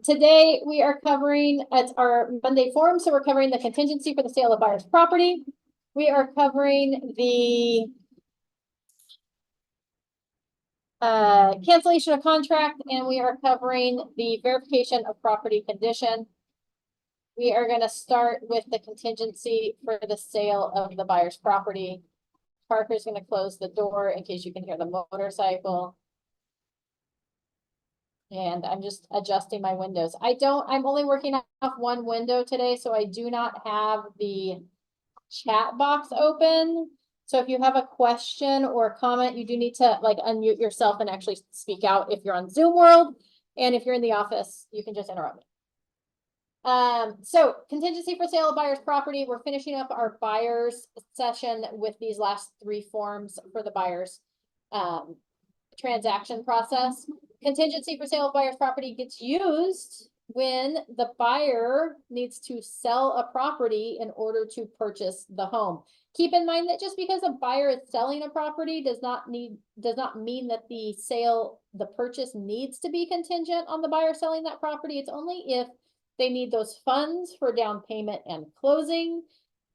Today we are covering, it's our Monday forum, so we're covering the contingency for the sale of buyer's property. We are covering the cancellation of contract, and we are covering the verification of property condition. We are going to start with the contingency for the sale of the buyer's property. Parker's going to close the door in case you can hear the motorcycle. And I'm just adjusting my windows. I'm only working off one window today, so I do not have the chat box open. So if you have a question or a comment, you do need to like unmute yourself and actually speak out if you're on Zoom World. And if you're in the office, you can just interrupt me. So contingency for sale of buyer's property. We're finishing up our buyer's session with these last three forms for the buyer's transaction process. Contingency for sale of buyer's property gets used when the buyer needs to sell a property in order to purchase the home. Keep in mind that just because a buyer is selling a property does not mean that the purchase needs to be contingent on the buyer selling that property. It's only if they need those funds for down payment and closing.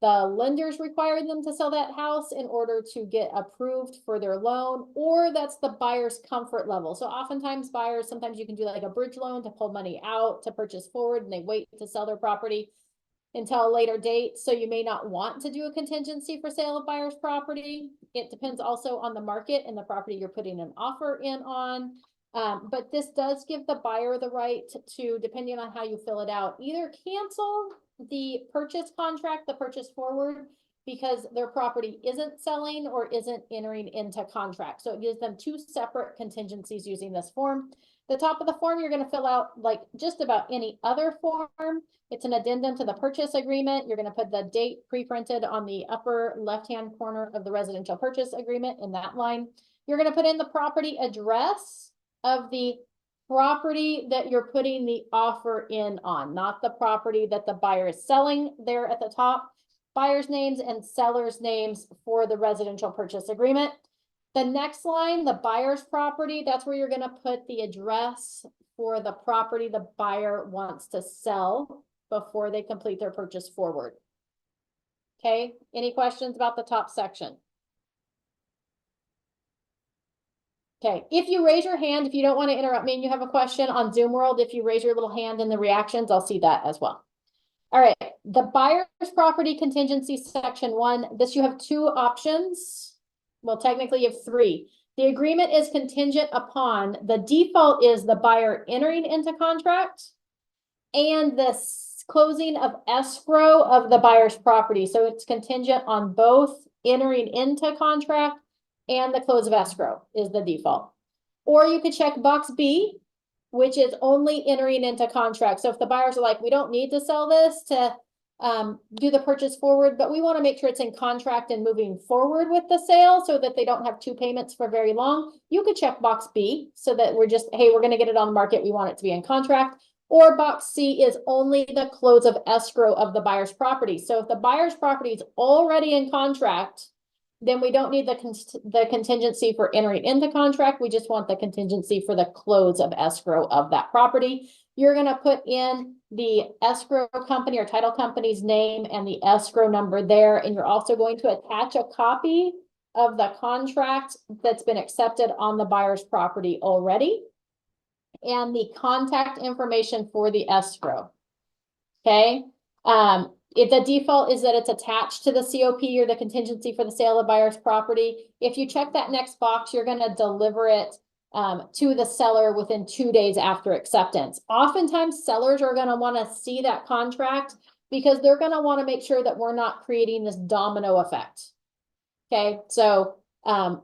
The lenders require them to sell that house in order to get approved for their loan, or that's the buyer's comfort level. So oftentimes buyers, sometimes you can do like a bridge loan to pull money out to purchase forward, and they wait to sell their property until a later date. So you may not want to do a contingency for sale of buyer's property. It depends also on the market and the property you're putting an offer in on. But this does give the buyer the right to, depending on how you fill it out, either cancel the purchase contract, the purchase forward, because their property isn't selling or isn't entering into contract. So it gives them two separate contingencies using this form. The top of the form, you're going to fill out like just about any other form. It's an addendum to the purchase agreement. You're going to put the date pre-printed on the upper left-hand corner of the residential purchase agreement in that line. You're going to put in the property address of the property that you're putting the offer in on, not the property that the buyer is selling there at the top. Buyer's names and seller's names for the residential purchase agreement. The next line, the buyer's property, that's where you're going to put the address for the property the buyer wants to sell before they complete their purchase forward. Okay, any questions about the top section? Okay, if you raise your hand, if you don't want to interrupt me and you have a question on Zoom World, if you raise your little hand in the reactions, I'll see that as well. All right, the buyer's property contingency section 1, this you have two options. Well, technically you have three. The agreement is contingent upon, the default is the buyer entering into contract and the closing of escrow of the buyer's property. So it's contingent on both entering into contract and the close of escrow is the default. Or you could check box B, which is only entering into contract. So if the buyers are like, we don't need to sell this to do the purchase forward, but we want to make sure it's in contract and moving forward with the sale so that they don't have two payments for very long, you could check box B so that we're just, hey, we're going to get it on the market. We want it to be in contract. Or box C is only the close of escrow of the buyer's property. So if the buyer's property is already in contract, then we don't need the contingency for entering into contract. We just want the contingency for the close of escrow of that property. You're going to put in the escrow company or title company's name and the escrow number there. And you're also going to attach a copy of the contract that's been accepted on the buyer's property already and the contact information for the escrow. Okay. If the default is that it's attached to the COP or the contingency for the sale of buyer's property, if you check that next box, you're going to deliver it to the seller within 2 days after acceptance. Oftentimes, sellers are going to want to see that contract because they're going to want to make sure that we're not creating this domino effect. Okay, so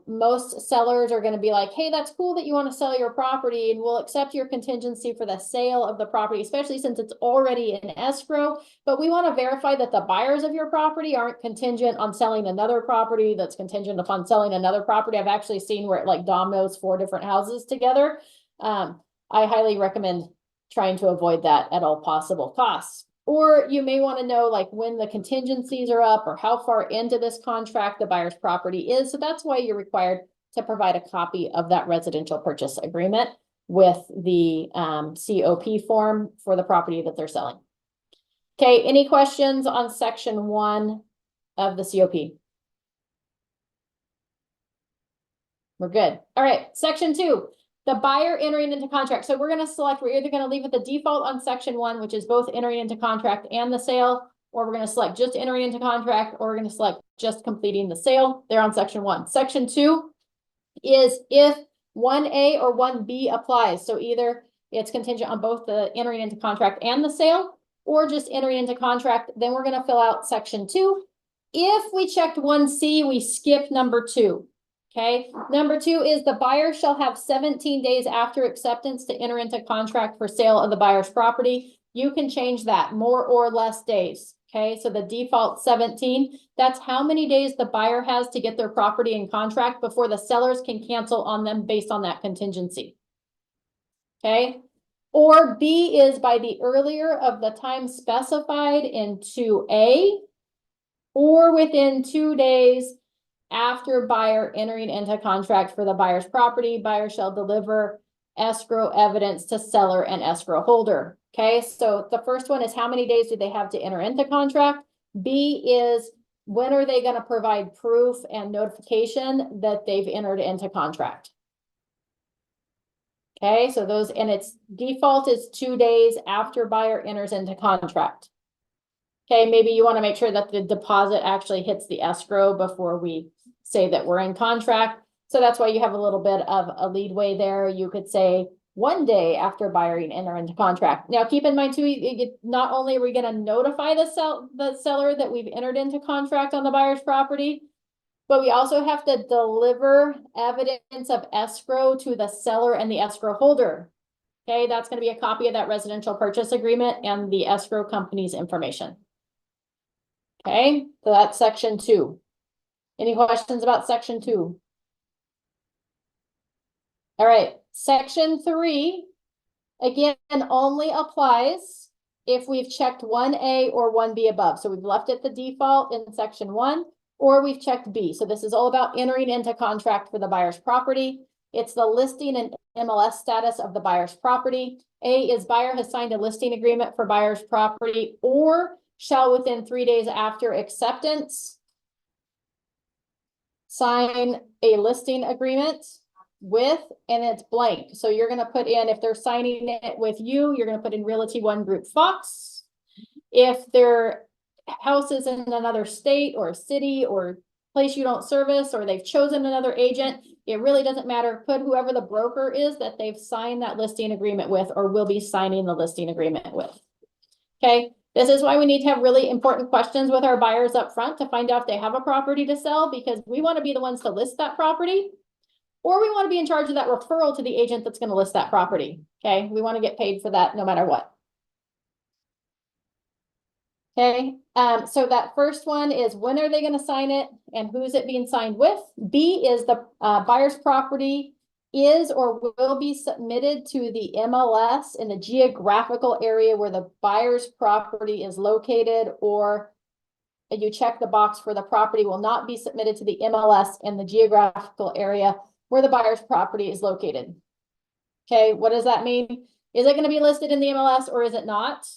most sellers are going to be like, hey, that's cool that you want to sell your property and we'll accept your contingency for the sale of the property, especially since it's already in escrow. But we want to verify that the buyers of your property aren't contingent on selling another property that's contingent upon selling another property. I've actually seen where it like dominoes 4 different houses together. I highly recommend trying to avoid that at all possible costs. Or you may want to know like when the contingencies are up or how far into this contract the buyer's property is. So that's why you're required to provide a copy of that residential purchase agreement. with the COP form for the property that they're selling. Okay, any questions on section 1 of the COP? We're good. All right, section 2, the buyer entering into contract. So we're going to select, we're either going to leave it the default on section 1, which is both entering into contract and the sale, or we're going to select just entering into contract, or we're going to select just completing the sale. They're on section 1. Section 2 is if 1A or 1B applies. So either it's contingent on both the entering into contract and the sale, or just entering into contract. Then we're going to fill out section 2. If we checked 1C, we skip number 2. Okay, number 2 is the buyer shall have 17 days after acceptance to enter into contract for sale of the buyer's property. You can change that, more or less days. Okay, so the default 17, that's how many days the buyer has to get their property in contract before the sellers can cancel on them based on that contingency. Okay, or B is by the earlier of the time specified in 2A, or within 2 days after buyer entering into contract for the buyer's property, buyer shall deliver escrow evidence to seller and escrow holder. Okay, so the first one is how many days do they have to enter into contract? B is when are they going to provide proof and notification that they've entered into contract? Okay, so those, and its default is 2 days after buyer enters into contract. Okay, maybe you want to make sure that the deposit actually hits the escrow before we say that we're in contract. So that's why you have a little bit of a leadway there. You could say 1 day after buyer enter into contract. Now, keep in mind too, not only are we going to notify the seller that we've entered into contract on the buyer's property, but we also have to deliver evidence of escrow to the seller and the escrow holder. Okay, that's going to be a copy of that residential purchase agreement and the escrow company's information. Okay, so that's section 2. Any questions about section 2? All right, section 3, again, only applies if we've checked 1A or 1B above. So we've left it the default in section 1, or we've checked B. So this is all about entering into contract for the buyer's property. It's the listing and MLS status of the buyer's property. A is buyer has signed a listing agreement for buyer's property, or shall within 3 days after acceptance sign a listing agreement with, and it's blank. So you're going to put in, if they're signing it with you, you're going to put in Realty One Group Fox. If their house is in another state or city or place you don't service, or they've chosen another agent, it really doesn't matter. Put whoever the broker is that they've signed that listing agreement with or will be signing the listing agreement with. Okay. This is why we need to have really important questions with our buyers up front to find out if they have a property to sell, because we want to be the ones to list that property, or we want to be in charge of that referral to the agent that's going to list that property. Okay, we want to get paid for that no matter what. Okay, so that first one is when are they going to sign it and who's it being signed with? B is the buyer's property is or will be submitted to the MLS in the geographical area where the buyer's property is located, or you check the box for the property will not be submitted to the MLS in the geographical area where the buyer's property is located. Okay, what does that mean? Is it going to be listed in the MLS or is it not?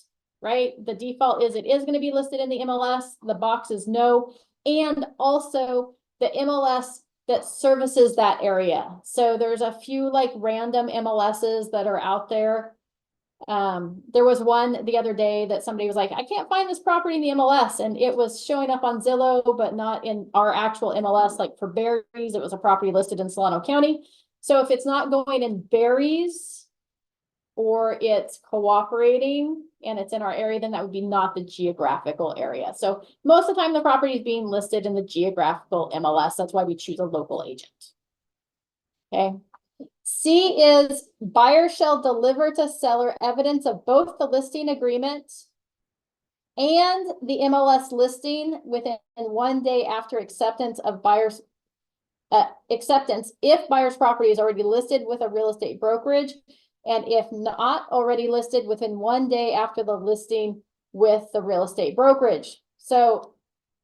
Right? The default is it is going to be listed in the MLS. The box is no. And also the MLS that services that area. So there's a few like random MLSs that are out there. There was one the other day that somebody was like, I can't find this property in the MLS, and it was showing up on Zillow, but not in our actual MLS. Like for Berries, it was a property listed in Solano County. So if it's not going in Berries or it's cooperating and it's in our area, then that would be not the geographical area. So most of the time the property is being listed in the geographical MLS. That's why we choose a local agent. Okay. C is buyer shall deliver to seller evidence of both the listing agreement and the MLS listing within 1 day after acceptance of buyer's acceptance if buyer's property is already listed with a real estate brokerage, and if not already listed within 1 day after the listing with the real estate brokerage. So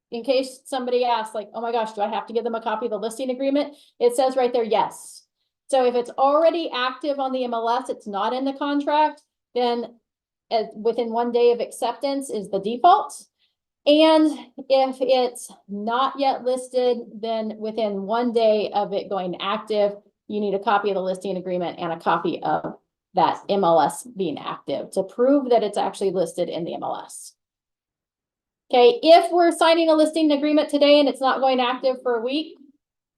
in case somebody asks like, oh my gosh, do I have to give them a copy of the listing agreement? It says right there, yes. So if it's already active on the MLS, it's not in the contract, then within 1 day of acceptance is the default. And if it's not yet listed, then within 1 day of it going active, you need a copy of the listing agreement and a copy of that MLS being active to prove that it's actually listed in the MLS. Okay, if we're signing a listing agreement today and it's not going active for a week,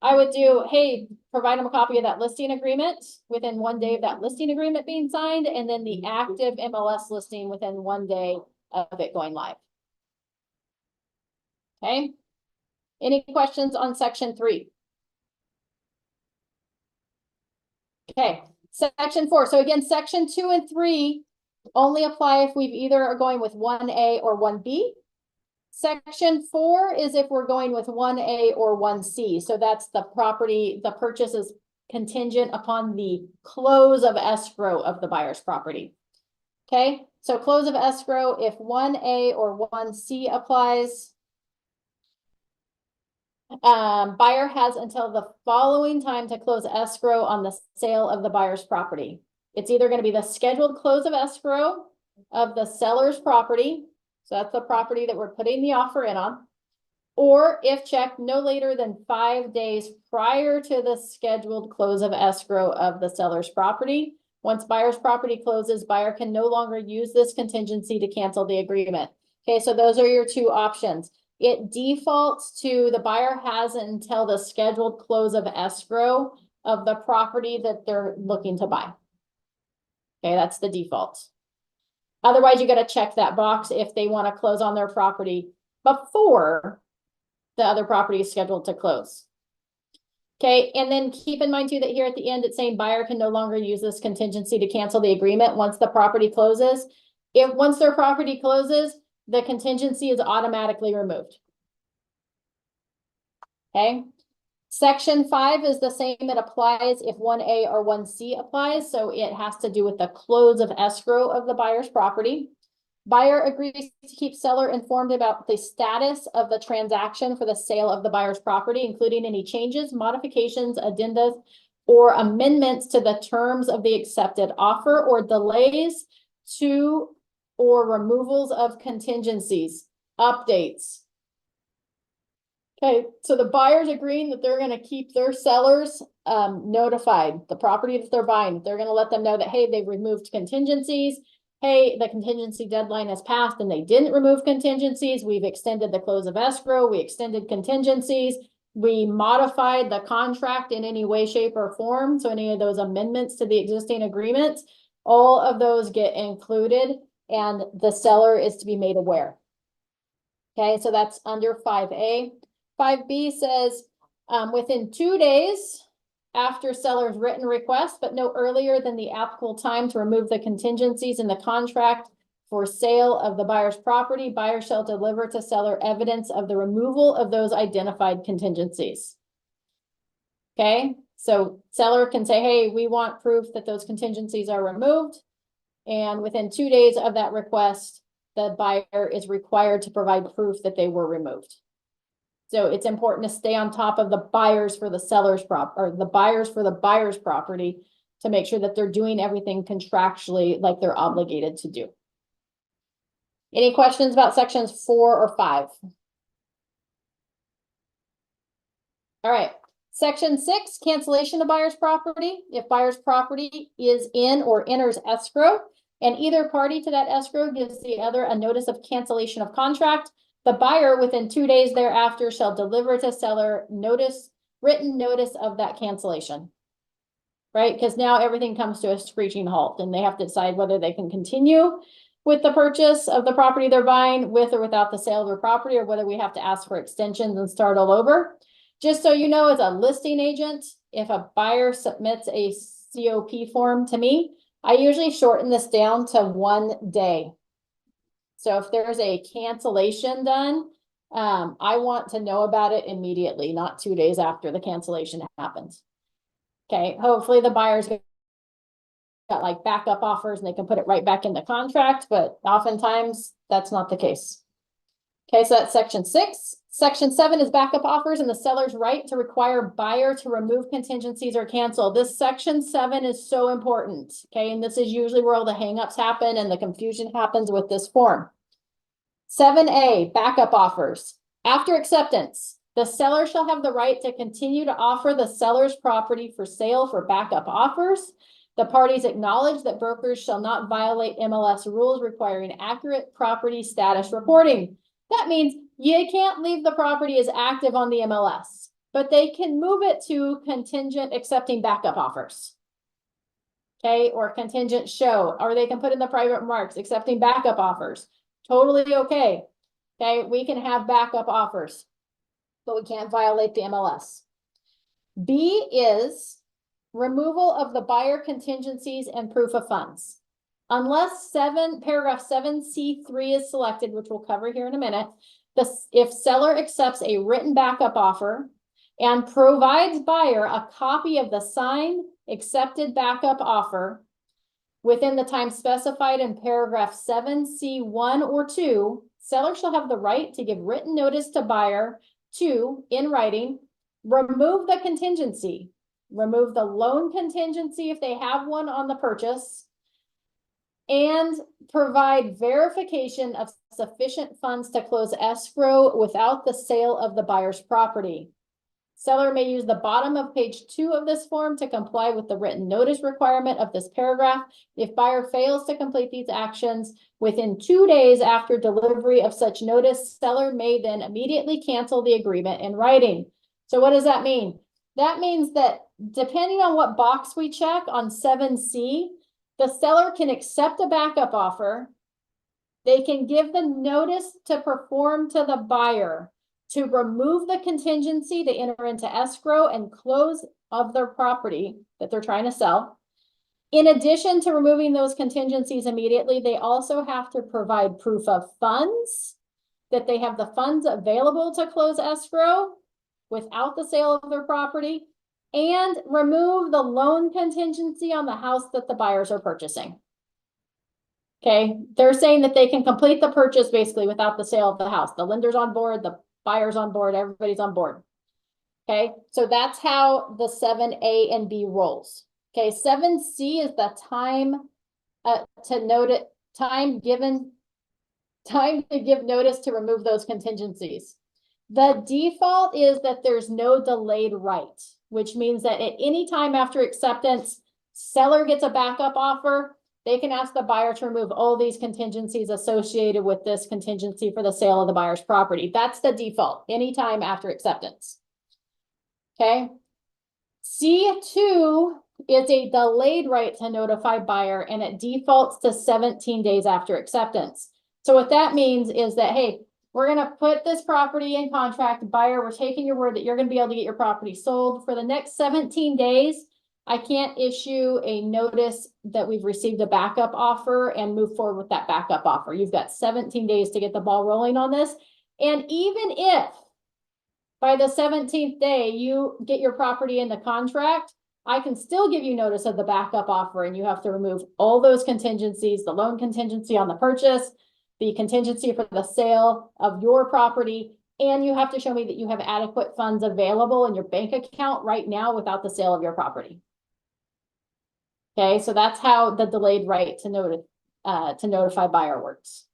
I would do, hey, provide them a copy of that listing agreement within 1 day of that listing agreement being signed, and then the active MLS listing within 1 day of it going live. Okay. Any questions on section 3? Okay, section 4. So again, section 2 and 3 only apply if we've either are going with 1A or 1B. Section 4 is if we're going with 1A or 1C. So that's the property, the purchase is contingent upon the close of escrow of the buyer's property. Okay, so close of escrow, if 1A or 1C applies, buyer has until the following time to close escrow on the sale of the buyer's property. It's either going to be the scheduled close of escrow of the seller's property. So that's the property that we're putting the offer in on. Or if checked no later than 5 days prior to the scheduled close of escrow of the seller's property. Once buyer's property closes, buyer can no longer use this contingency to cancel the agreement. Okay, so those are your two options. It defaults to the buyer has until the scheduled close of escrow of the property that they're looking to buy. Okay, that's the default. Otherwise, you got to check that box if they want to close on their property before the other property is scheduled to close. Okay, and then keep in mind too that here at the end, it's saying buyer can no longer use this contingency to cancel the agreement once the property closes. Once their property closes, the contingency is automatically removed. Okay. Section 5 is the same. It applies if 1A or 1C applies. So it has to do with the close of escrow of the buyer's property. Buyer agrees to keep seller informed about the status of the transaction for the sale of the buyer's property, including any changes, modifications, addendas, or amendments to the terms of the accepted offer or delays to or removals of contingencies, updates. Okay, so the buyer's agreeing that they're going to keep their sellers notified, the property that they're buying. They're going to let them know that, hey, they've removed contingencies. Hey, the contingency deadline has passed and they didn't remove contingencies. We've extended the close of escrow. We extended contingencies. We modified the contract in any way, shape, or form. So any of those amendments to the existing agreements, all of those get included and the seller is to be made aware. Okay, so that's under 5A. 5B says within 2 days after seller's written request, but no earlier than the applicable time to remove the contingencies in the contract for sale of the buyer's property, buyer shall deliver to seller evidence of the removal of those identified contingencies. Okay, so seller can say, hey, we want proof that those contingencies are removed. And within 2 days of that request, the buyer is required to provide proof that they were removed. So it's important to stay on top of the buyers for the seller's or the buyers for the buyer's property to make sure that they're doing everything contractually like they're obligated to do. Any questions about sections 4 or 5? All right. Section 6, cancellation of buyer's property. If buyer's property is in or enters escrow and either party to that escrow gives the other a notice of cancellation of contract, the buyer within 2 days thereafter shall deliver to seller written notice of that cancellation. Right? Because now everything comes to a screeching halt and they have to decide whether they can continue with the purchase of the property they're buying with or without the sale of their property, or whether we have to ask for extensions and start all over. Just so you know, as a listing agent, if a buyer submits a COP form to me, I usually shorten this down to 1 day. So if there's a cancellation done, I want to know about it immediately, not 2 days after the cancellation happens. Okay, hopefully the buyer's got like backup offers and they can put it right back in the contract, but oftentimes that's not the case. Okay, so that's section 6. Section 7 is backup offers and the seller's right to require buyer to remove contingencies or cancel. This section 7 is so important, okay? And this is usually where all the hangups happen and the confusion happens with this form. 7A, backup offers. After acceptance, the seller shall have the right to continue to offer the seller's property for sale for backup offers. The parties acknowledge that brokers shall not violate MLS rules requiring accurate property status reporting. That means you can't leave the property as active on the MLS, but they can move it to contingent accepting backup offers. Okay, or contingent show, or they can put in the private remarks accepting backup offers. Totally okay. Okay, we can have backup offers, but we can't violate the MLS. B is removal of the buyer contingencies and proof of funds. Unless paragraph 7C3 is selected, which we'll cover here in a minute, if seller accepts a written backup offer and provides buyer a copy of the signed accepted backup offer within the time specified in paragraph 7C1 or 2, seller shall have the right to give written notice to buyer to, in writing, remove the contingency, remove the loan contingency if they have one on the purchase, and provide verification of sufficient funds to close escrow without the sale of the buyer's property. Seller may use the bottom of page 2 of this form to comply with the written notice requirement of this paragraph. If buyer fails to complete these actions within 2 days after delivery of such notice, seller may then immediately cancel the agreement in writing. So what does that mean? That means that depending on what box we check on 7C, the seller can accept a backup offer. They can give the notice to perform to the buyer to remove the contingency to enter into escrow and close of their property that they're trying to sell. In addition to removing those contingencies immediately, they also have to provide proof of funds, that they have the funds available to close escrow without the sale of their property, and remove the loan contingency on the house that the buyers are purchasing. Okay, they're saying that they can complete the purchase basically without the sale of the house. The lender's on board, the buyer's on board, everybody's on board. Okay, so that's how the 7A and B rolls. Okay, 7C is the time to give notice to remove those contingencies. The default is that there's no delayed right, which means that at any time after acceptance, seller gets a backup offer, they can ask the buyer to remove all these contingencies associated with this contingency for the sale of the buyer's property. That's the default, anytime after acceptance. Okay. C2 is a delayed right to notify buyer, and it defaults to 17 days after acceptance. So what that means is that, hey, we're going to put this property in contract. Buyer, we're taking your word that you're going to be able to get your property sold. For the next 17 days, I can't issue a notice that we've received a backup offer and move forward with that backup offer. You've got 17 days to get the ball rolling on this. And even if by the 17th day you get your property in the contract, I can still give you notice of the backup offer, and you have to remove all those contingencies, the loan contingency on the purchase, the contingency for the sale of your property, and you have to show me that you have adequate funds available in your bank account right now without the sale of your property. Okay, so that's how the delayed right to notify buyer works.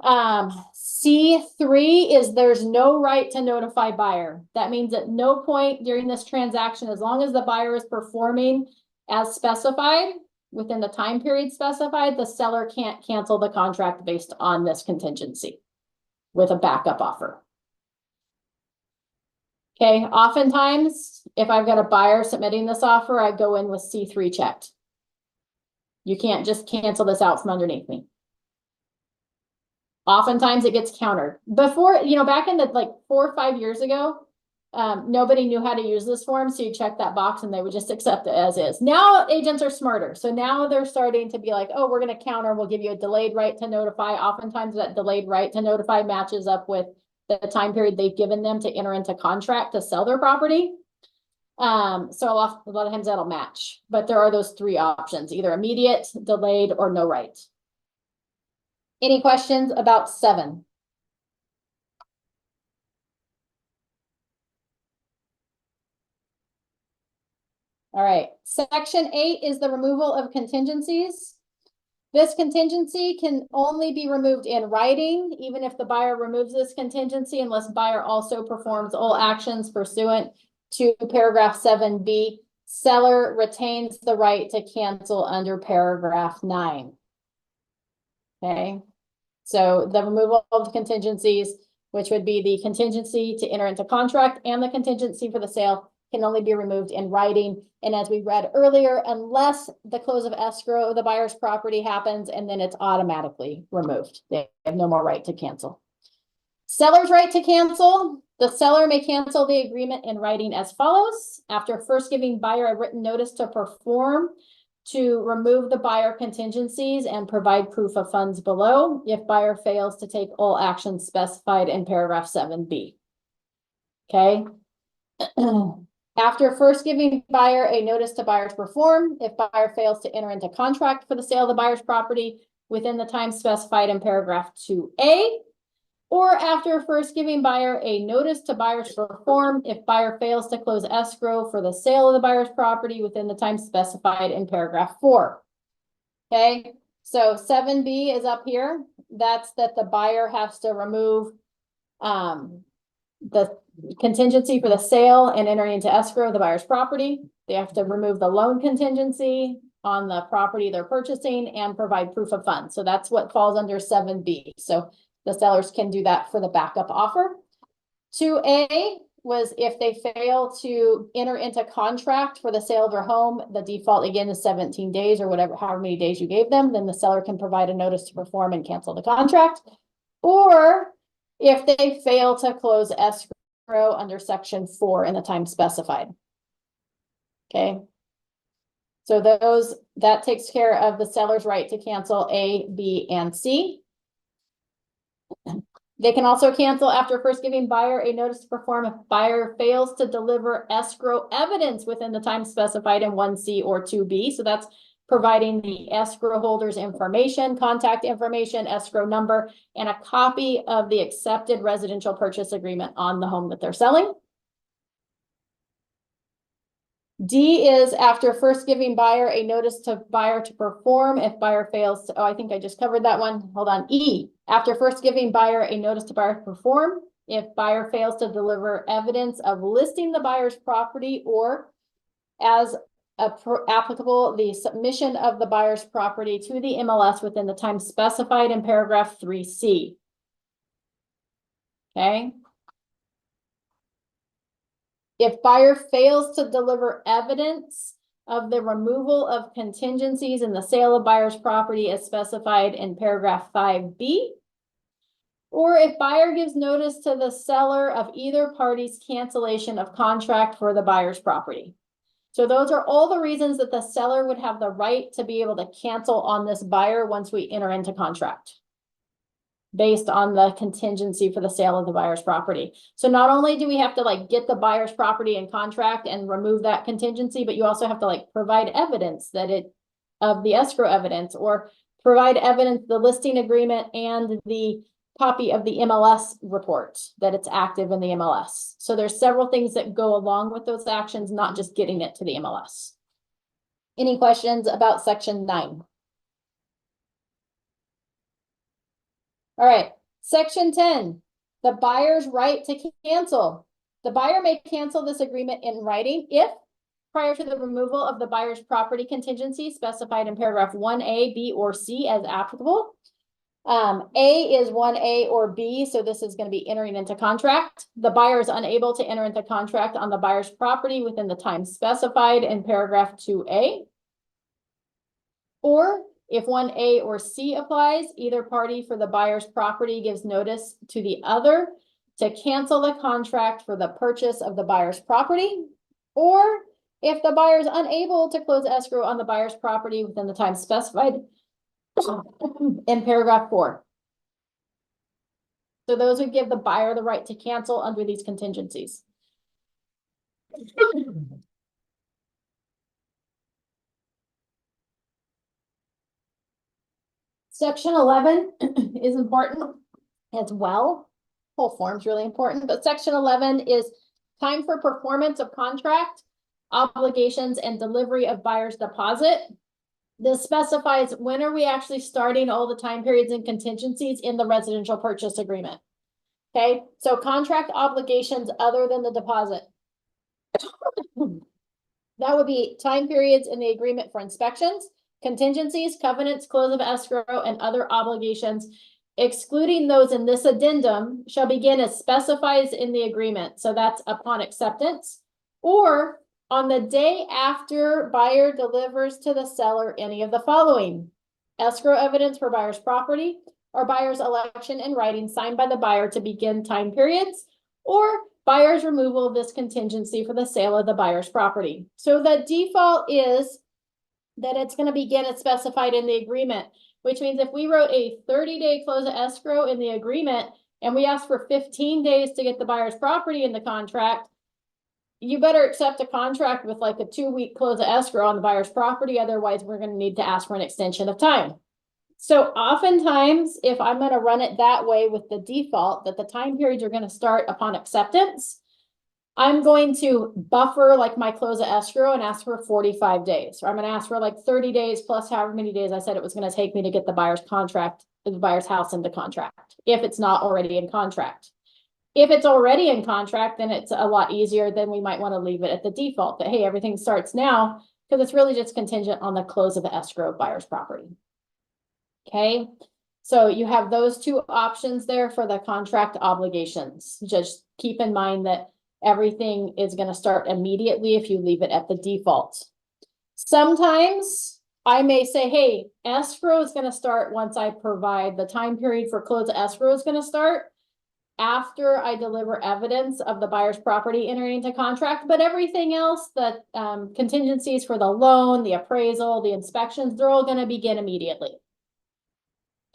C3 is there's no right to notify buyer. That means at no point during this transaction, as long as the buyer is performing as specified, within the time period specified, the seller can't cancel the contract based on this contingency with a backup offer. Okay, oftentimes, if I've got a buyer submitting this offer, I go in with C3 checked. You can't just cancel this out from underneath me. Oftentimes it gets countered. Before, back in the 4 or 5 years ago, nobody knew how to use this form, so you check that box and they would just accept it as is. Now agents are smarter, so now they're starting to be like, oh, we're going to counter, we'll give you a delayed right to notify. Oftentimes that delayed right to notify matches up with the time period they've given them to enter into contract to sell their property. So a lot of times that'll match, but there are those 3 options, either immediate, delayed, or no right. Any questions about 7? All right, section 8 is the removal of contingencies. This contingency can only be removed in writing, even if the buyer removes this contingency, unless buyer also performs all actions pursuant to paragraph 7B. Seller retains the right to cancel under paragraph 9. Okay, so the removal of contingencies, which would be the contingency to enter into contract and the contingency for the sale, can only be removed in writing. And as we read earlier, unless the close of escrow of the buyer's property happens, and then it's automatically removed. They have no more right to cancel. Seller's right to cancel. The seller may cancel the agreement in writing as follows. After first giving buyer a written notice to perform to remove the buyer contingencies and provide proof of funds below, if buyer fails to take all actions specified in paragraph 7B. Okay. After first giving buyer a notice to buyer to perform, if buyer fails to enter into contract for the sale of the buyer's property within the time specified in paragraph 2A, or after first giving buyer a notice to buyer to perform, if buyer fails to close escrow for the sale of the buyer's property within the time specified in paragraph 4. Okay, so 7B is up here. That's that the buyer has to remove the contingency for the sale and entering into escrow of the buyer's property. They have to remove the loan contingency on the property they're purchasing and provide proof of funds. So that's what falls under 7B. So the sellers can do that for the backup offer. 2A was if they fail to enter into contract for the sale of their home, the default again is 17 days or whatever, however many days you gave them, then the seller can provide a notice to perform and cancel the contract. Or if they fail to close escrow under section 4 in the time specified. Okay. So that takes care of the seller's right to cancel A, B, and C. They can also cancel after first giving buyer a notice to perform if buyer fails to deliver escrow evidence within the time specified in 1C or 2B. So that's providing the escrow holder's information, contact information, escrow number, and a copy of the accepted residential purchase agreement on the home that they're selling. D is after first giving buyer a notice to buyer to perform if buyer fails to, oh, I think I just covered that one. Hold on. E, after first giving buyer a notice to buyer to perform if buyer fails to deliver evidence of listing the buyer's property or as applicable, the submission of the buyer's property to the MLS within the time specified in paragraph 3C. Okay. If buyer fails to deliver evidence of the removal of contingencies in the sale of buyer's property as specified in paragraph 5B, or if buyer gives notice to the seller of either party's cancellation of contract for the buyer's property. So those are all the reasons that the seller would have the right to be able to cancel on this buyer once we enter into contract, based on the contingency for the sale of the buyer's property. So not only do we have to get the buyer's property in contract and remove that contingency, but you also have to provide evidence of the escrow evidence, or provide evidence, the listing agreement and the copy of the MLS report that it's active in the MLS. So there's several things that go along with those actions, not just getting it to the MLS. Any questions about section 9? All right, section 10, the buyer's right to cancel. The buyer may cancel this agreement in writing if, prior to the removal of the buyer's property contingency specified in paragraph 1A, B, or C as applicable. A is 1A or B, so this is going to be entering into contract. The buyer is unable to enter into contract on the buyer's property within the time specified in paragraph 2A. Or if 1A or C applies, either party for the buyer's property gives notice to the other to cancel the contract for the purchase of the buyer's property. Or if the buyer is unable to close escrow on the buyer's property within the time specified in paragraph 4. So those would give the buyer the right to cancel under these contingencies. Section 11 is important as well. Whole form's really important, but section 11 is time for performance of contract. obligations, and delivery of buyer's deposit. This specifies when are we actually starting all the time periods and contingencies in the residential purchase agreement. Okay, so contract obligations other than the deposit. That would be time periods in the agreement for inspections, contingencies, covenants, close of escrow, and other obligations, excluding those in this addendum, shall begin as specifies in the agreement. So that's upon acceptance, or on the day after buyer delivers to the seller any of the following: escrow evidence for buyer's property, or buyer's election in writing signed by the buyer to begin time periods, or buyer's removal of this contingency for the sale of the buyer's property. So the default is that it's going to begin as specified in the agreement, which means if we wrote a 30-day close of escrow in the agreement and we asked for 15 days to get the buyer's property in the contract, you better accept a contract with like a 2-week close of escrow on the buyer's property. Otherwise, we're going to need to ask for an extension of time. So oftentimes, if I'm going to run it that way with the default that the time periods are going to start upon acceptance, I'm going to buffer like my close of escrow and ask for 45 days. Or I'm going to ask for like 30 days plus however many days I said it was going to take me to get the buyer's contract, the buyer's house into contract, if it's not already in contract. If it's already in contract, then it's a lot easier. Then we might want to leave it at the default that, hey, everything starts now, because it's really just contingent on the close of the escrow of buyer's property. Okay, so you have those two options there for the contract obligations. Just keep in mind that everything is going to start immediately if you leave it at the default. Sometimes I may say, hey, escrow is going to start once I provide the time period for close of escrow is going to start after I deliver evidence of the buyer's property entering into contract, but everything else, the contingencies for the loan, the appraisal, the inspections, they're all going to begin immediately.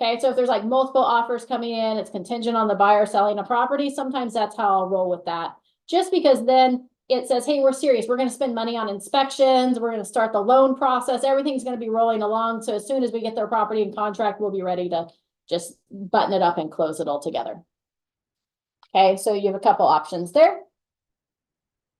Okay, so if there's like multiple offers coming in, it's contingent on the buyer selling a property. Sometimes that's how I'll roll with that. Just because then it says, hey, we're serious. We're going to spend money on inspections. We're going to start the loan process. Everything's going to be rolling along. So as soon as we get their property in contract, we'll be ready to just button it up and close it all together. Okay, so you have a couple options there.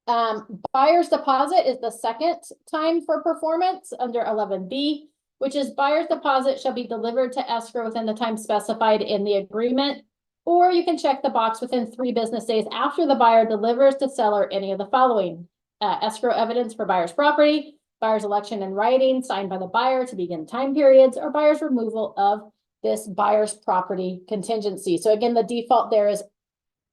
Buyer's deposit is the second time for performance under 11B. Which is buyer's deposit shall be delivered to escrow within the time specified in the agreement, or you can check the box within 3 business days after the buyer delivers to seller any of the following: escrow evidence for buyer's property, buyer's election in writing signed by the buyer to begin time periods, or buyer's removal of this buyer's property contingency. So again, the default there is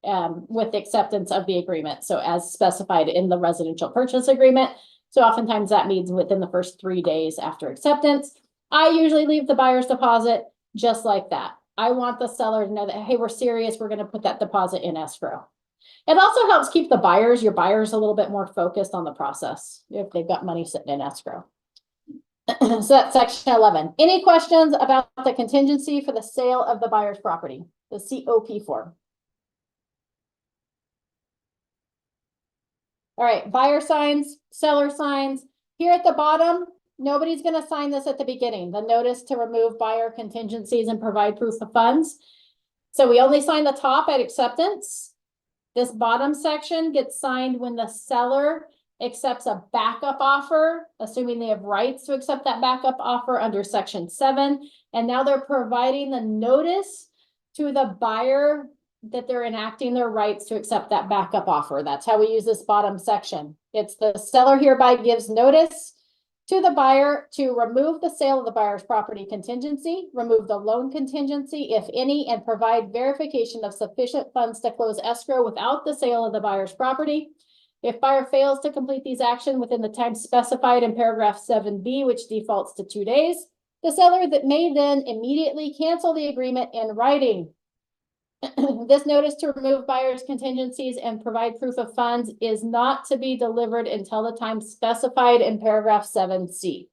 with the acceptance of the agreement. So as specified in the residential purchase agreement. So oftentimes that means within the first 3 days after acceptance. I usually leave the buyer's deposit just like that. I want the seller to know that, hey, we're serious. We're going to put that deposit in escrow. It also helps keep your buyers a little bit more focused on the process if they've got money sitting in escrow. So that's section 11. Any questions about the contingency for the sale of the buyer's property, the COP form? All right, buyer signs, seller signs. Here at the bottom, nobody's going to sign this at the beginning, the notice to remove buyer contingencies and provide proof of funds. So we only sign the top at acceptance. This bottom section gets signed when the seller accepts a backup offer, assuming they have rights to accept that backup offer under section 7. And now they're providing the notice to the buyer that they're enacting their rights to accept that backup offer. That's how we use this bottom section. It's the seller hereby gives notice to the buyer to remove the sale of the buyer's property contingency, remove the loan contingency, if any, and provide verification of sufficient funds to close escrow without the sale of the buyer's property. If buyer fails to complete these actions within the time specified in paragraph 7B, which defaults to 2 days, the seller that may then immediately cancel the agreement in writing. This notice to remove buyer's contingencies and provide proof of funds is not to be delivered until the time specified in paragraph 7C.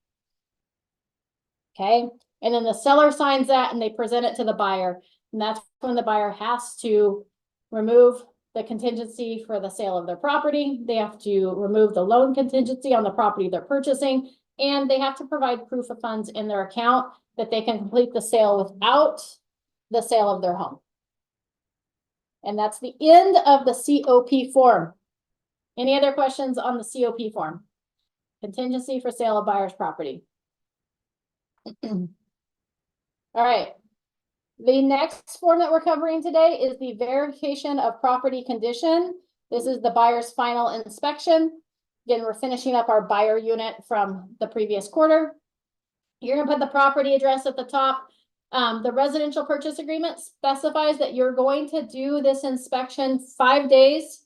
Okay, and then the seller signs that and they present it to the buyer, and that's when the buyer has to remove the contingency for the sale of their property. They have to remove the loan contingency on the property they're purchasing, and they have to provide proof of funds in their account that they can complete the sale without the sale of their home. And that's the end of the COP form. Any other questions on the COP form? Contingency for sale of buyer's property. All right. The next form that we're covering today is the verification of property condition. This is the buyer's final inspection. Again, we're finishing up our buyer unit from the previous quarter. You're gonna put the property address at the top. The residential purchase agreement specifies that you're going to do this inspection 5 days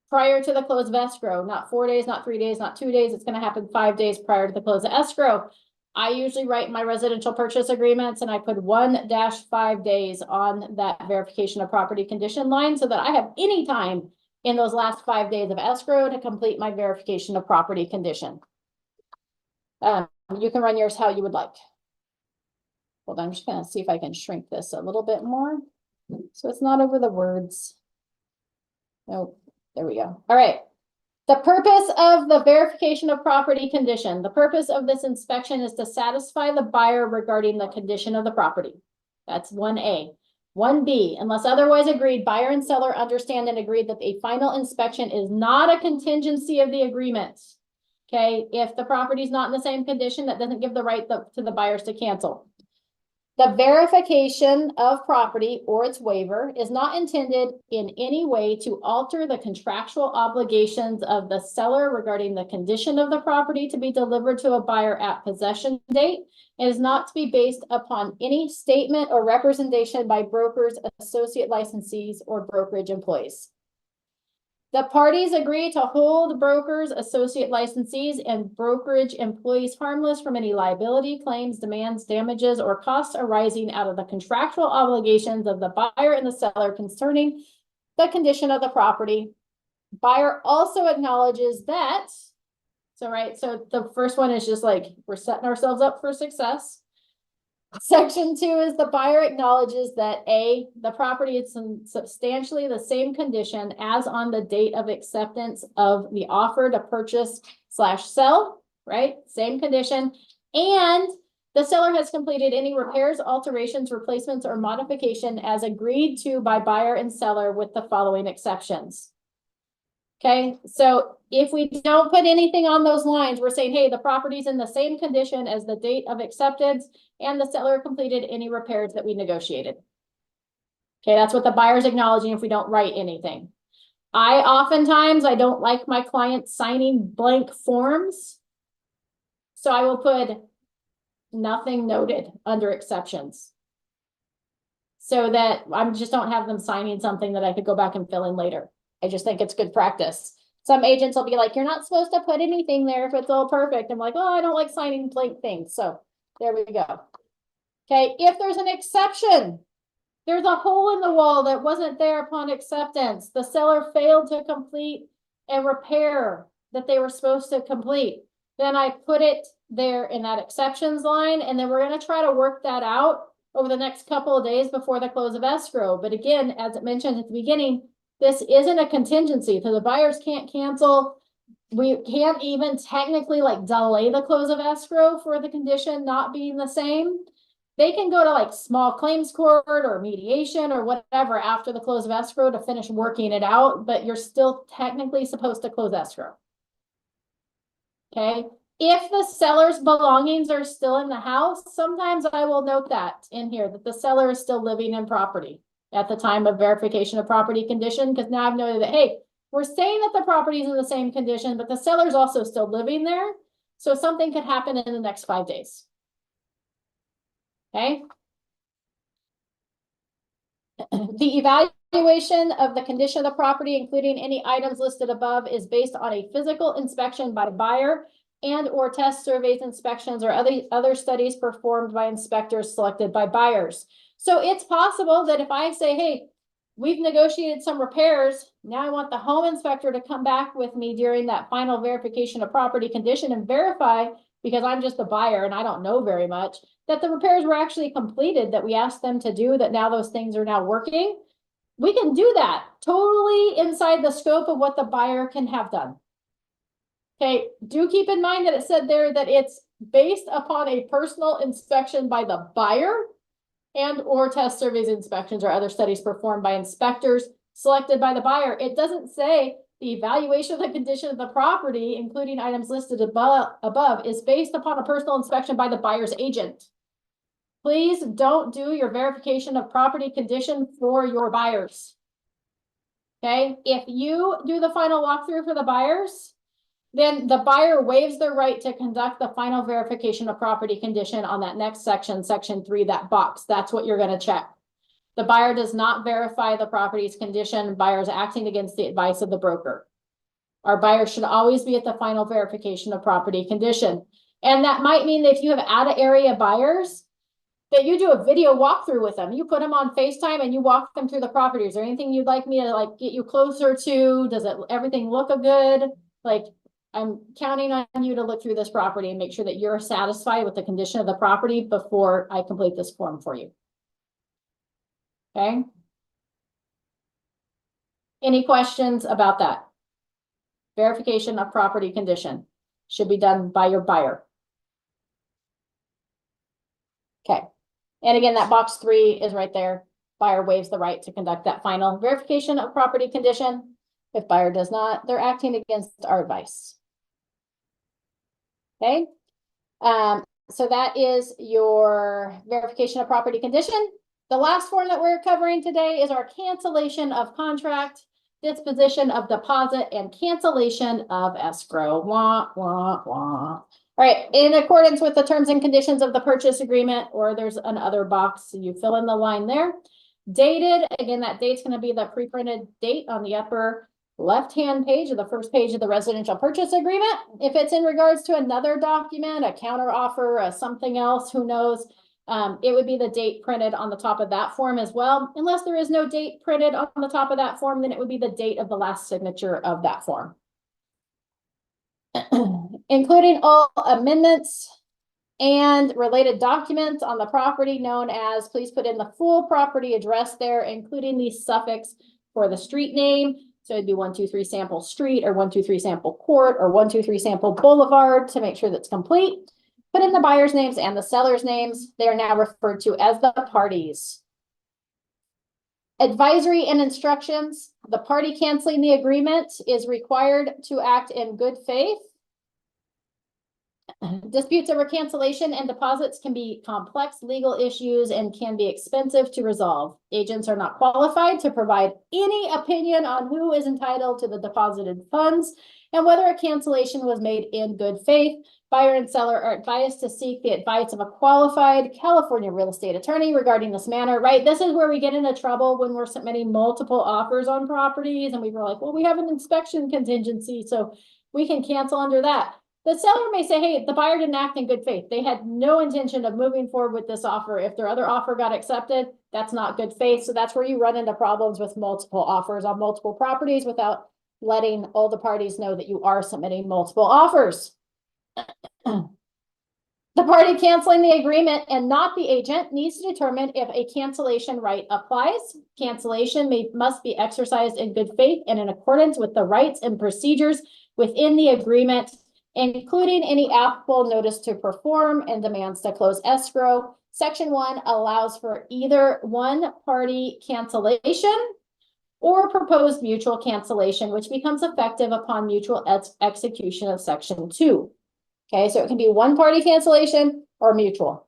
prior to the close of escrow, not 4 days, not 3 days, not 2 days. It's gonna happen 5 days prior to the close of escrow. I usually write my residential purchase agreements and I put 1-5 days on that verification of property condition line so that I have any time in those last 5 days of escrow to complete my verification of property condition. You can run yours how you would like. Hold on, I'm just gonna see if I can shrink this a little bit more. So it's not over the words. Nope, there we go. All right. The purpose of the verification of property condition. The purpose of this inspection is to satisfy the buyer regarding the condition of the property. That's 1A. 1B, unless otherwise agreed, buyer and seller understand and agree that a final inspection is not a contingency of the agreement. Okay, if the property is not in the same condition, that doesn't give the right to the buyers to cancel. The verification of property or its waiver is not intended in any way to alter the contractual obligations of the seller regarding the condition of the property to be delivered to a buyer at possession date. It is not to be based upon any statement or representation by brokers, associate licensees, or brokerage employees. The parties agree to hold brokers, associate licensees, and brokerage employees harmless from any liability, claims, demands, damages, or costs arising out of the contractual obligations of the buyer and the seller concerning the condition of the property. Buyer also acknowledges that, so the first one is just like, we're setting ourselves up for success. Section 2 is the buyer acknowledges that A, the property is in substantially the same condition as on the date of acceptance of the offer to purchase/sell, right? Same condition. And the seller has completed any repairs, alterations, replacements, or modification as agreed to by buyer and seller with the following exceptions. Okay, so if we don't put anything on those lines, we're saying, hey, the property's in the same condition as the date of acceptance and the seller completed any repairs that we negotiated. Okay, that's what the buyer's acknowledging if we don't write anything. I don't like my clients signing blank forms. So I will put nothing noted under exceptions. So that I just don't have them signing something that I could go back and fill in later. I just think it's good practice. Some agents will be like, you're not supposed to put anything there if it's all perfect. I'm like, oh, I don't like signing blank things. So there we go. Okay, if there's an exception, there's a hole in the wall that wasn't there upon acceptance. The seller failed to complete a repair that they were supposed to complete. Then I put it there in that exceptions line, and then we're going to try to work that out over the next couple of days before the close of escrow. But again, as it mentioned at the beginning, this isn't a contingency, so the buyers can't cancel. We can't even technically like delay the close of escrow for the condition not being the same. They can go to like small claims court or mediation or whatever after the close of escrow to finish working it out, but you're still technically supposed to close escrow. Okay. If the seller's belongings are still in the house, sometimes I will note that in here, that the seller is still living in property at the time of verification of property condition, because now I've noted that, hey, we're saying that the property is in the same condition, but the seller's also still living there. So something could happen in the next 5 days. Okay. The evaluation of the condition of the property, including any items listed above, is based on a physical inspection by buyer and or test surveys, inspections, or other studies performed by inspectors selected by buyers. So it's possible that if I say, hey, we've negotiated some repairs, now I want the home inspector to come back with me during that final verification of property condition and verify, because I'm just the buyer and I don't know very much, that the repairs were actually completed that we asked them to do, that now those things are now working. We can do that totally inside the scope of what the buyer can have done. Okay, do keep in mind that it said there that it's based upon a personal inspection by the buyer and or test surveys, inspections, or other studies performed by inspectors selected by the buyer. It doesn't say The evaluation of the condition of the property, including items listed above, is based upon a personal inspection by the buyer's agent. Please don't do your verification of property condition for your buyers. Okay, if you do the final walkthrough for the buyers, then the buyer waives their right to conduct the final verification of property condition on that next section, section 3, that box. That's what you're going to check. The buyer does not verify the property's condition. Buyer is acting against the advice of the broker. Our buyer should always be at the final verification of property condition. And that might mean that if you have out-of-area buyers, that you do a video walkthrough with them. You put them on FaceTime and you walk them through the property. Is there anything you'd like me to get you closer to? Does everything look good? I'm counting on you to look through this property and make sure that you're satisfied with the condition of the property before I complete this form for you. Okay. Any questions about that? Verification of property condition should be done by your buyer. Okay. And again, that box 3 is right there. Buyer waives the right to conduct that final verification of property condition. If buyer does not, they're acting against our advice. Okay. So that is your verification of property condition. The last form that we're covering today is our cancellation of contract, disposition of deposit, and cancellation of escrow. Wah, wah, wah. All right, in accordance with the terms and conditions of the purchase agreement, or there's another box, so you fill in the line there. Dated, again, that date's going to be the pre-printed date on the upper left-hand page of the first page of the residential purchase agreement. If it's in regards to another document, a counter offer, something else, who knows, it would be the date printed on the top of that form as well. Unless there is no date printed on the top of that form, then it would be the date of the last signature of that form. Including all amendments and related documents on the property known as, please put in the full property address there, including the suffix for the street name. So it'd be 123 Sample Street or 123 Sample Court or 123 Sample Boulevard to make sure that's complete. Put in the buyer's names and the seller's names. They are now referred to as the parties. Advisory and instructions. The party canceling the agreement is required to act in good faith. Disputes over cancellation and deposits can be complex legal issues and can be expensive to resolve. Agents are not qualified to provide any opinion on who is entitled to the deposited funds and whether a cancellation was made in good faith. Buyer and seller are advised to seek the advice of a qualified California real estate attorney regarding this matter, right? This is where we get into trouble when we're submitting multiple offers on properties and we were like, well, we have an inspection contingency, so we can cancel under that. The seller may say, hey, the buyer didn't act in good faith. They had no intention of moving forward with this offer. If their other offer got accepted, that's not good faith. So that's where you run into problems with multiple offers on multiple properties without letting all the parties know that you are submitting multiple offers. The party canceling the agreement and not the agent needs to determine if a cancellation right applies. Cancellation must be exercised in good faith and in accordance with the rights and procedures within the agreement, including any applicable notice to perform and demands to close escrow. Section 1 allows for either one party cancellation or proposed mutual cancellation, which becomes effective upon mutual execution of Section 2. Okay, so it can be one party cancellation or mutual.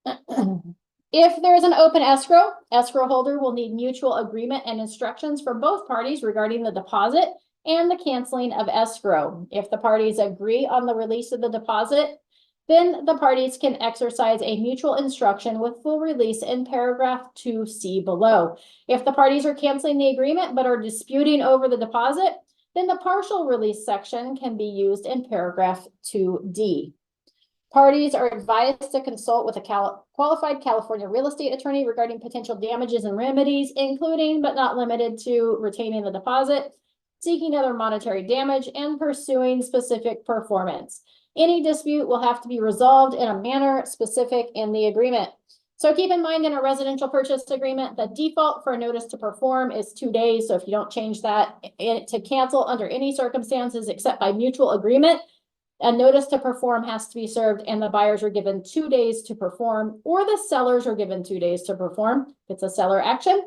If there is an open escrow, escrow holder will need mutual agreement and instructions from both parties regarding the deposit and the canceling of escrow. If the parties agree on the release of the deposit, then the parties can exercise a mutual instruction with full release in paragraph 2C below. If the parties are canceling the agreement but are disputing over the deposit, then the partial release section can be used in paragraph 2D. Parties are advised to consult with a qualified California real estate attorney regarding potential damages and remedies, including but not limited to retaining the deposit, seeking other monetary damage, and pursuing specific performance. Any dispute will have to be resolved in a manner specific in the agreement. So keep in mind, in a residential purchase agreement, the default for a notice to perform is 2 days. So if you don't change that to cancel under any circumstances except by mutual agreement, a notice to perform has to be served and the buyers are given 2 days to perform, or the sellers are given 2 days to perform if it's a seller action.